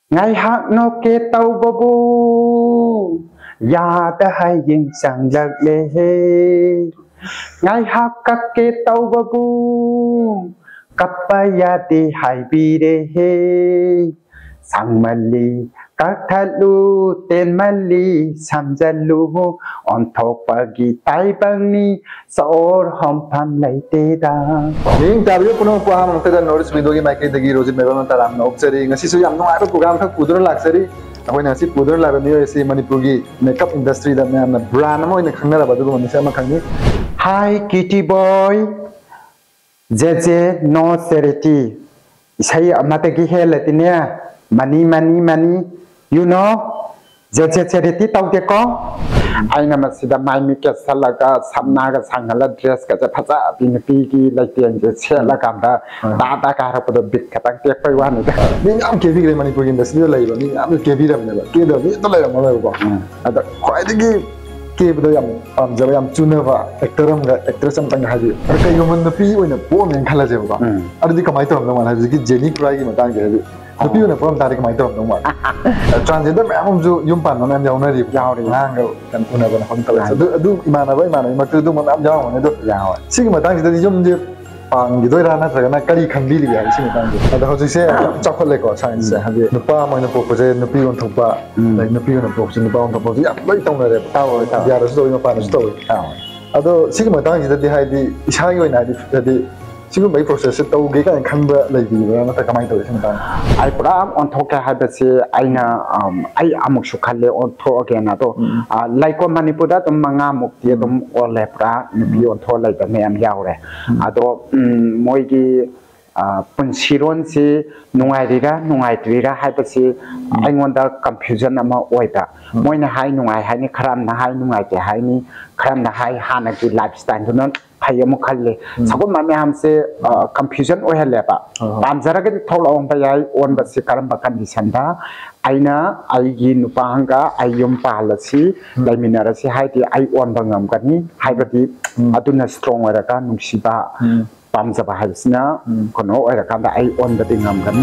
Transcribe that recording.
ngày hát nó kê tàu bô bô ya ta hai yên sang lạc lê ngày hát các kê tàu bô bô cặp ya ti hai bi đê sang mali các thà lu tên mali sam gia lu on thọ pagi tai bang ni saor hom pham lai te da ning tabi puno pa mang ta notice video gi mai kai dagi rojit mai ban taram no obseri ngasi su yam no ai program thak pudur laksari akoi na si pudur la mi si manipur gi makeup industry da me na brand mo ina khangna ra badu ni sa ma khangni hi kitty boy jeje no serity isai amata gi helatinia money you know jeje serity tau te ko aina masida mai mi ke salaga samna ga sangala dress ka ja phaja bin pi gi laitian je chela kam da ta ka ra podo big ka tak te pai wa ni da ni am ke vi manipur gi industry lai ba ni am ke vi ram ne ba ke do ni to lai ma lai ba ada khoi digi ke bu yam am ja yam chuna ba actor am ga actress am tang ha ji ka human na pi oina po men khala je ba adi kamai to ma ha ji ki jeni prai gi ma tang ge the people na prom tarik mai to no ma transgender ma am ju yum pan no am yaw na ri yaw ri hang ga kan puna ba hon ta adu imana ma tu du ma am yaw ne do yaw sig ma tang ji yum je pang gi doi ra na tra na kali khang bi li ya sig ma tang ji ada ho ji se chok le ko science ha bi no pa ma no po ko je no pi on thok ba lai no pi on po ji no pa on thok ba ji bai tong na re ta ya ra so no pa no sto ado sig ma tang ji de hai di isa gi na di 지금 이 프로세스 또 우리가 간바 레비가 나타 가만히 또 있습니다. 아이 프람 온토케 하베시 아이나 아이 아묵슈 칼레 온토게 나도 라이코 마니푸다 좀 망아 목티에 좀 올레 프라 비 온토 라이가 매암 야오레 아도 모이기 punsironsi nungaitira haibasi aingonda confusion ama oida moina hai nungai haini kharam na hai nungaite haini kharam na hai hana ki lifestyle dunon hayamu khalle sagon mame hamse confusion ohele ba pamjara ge tholong ba yai on basi karam ba condition da aina aigi nupanga ayum palasi laiminarasi haiti ai on bangam kani haibati aduna strong ora ka nungsiba pamjaba haisina kono ora kanda ai on da dingam kan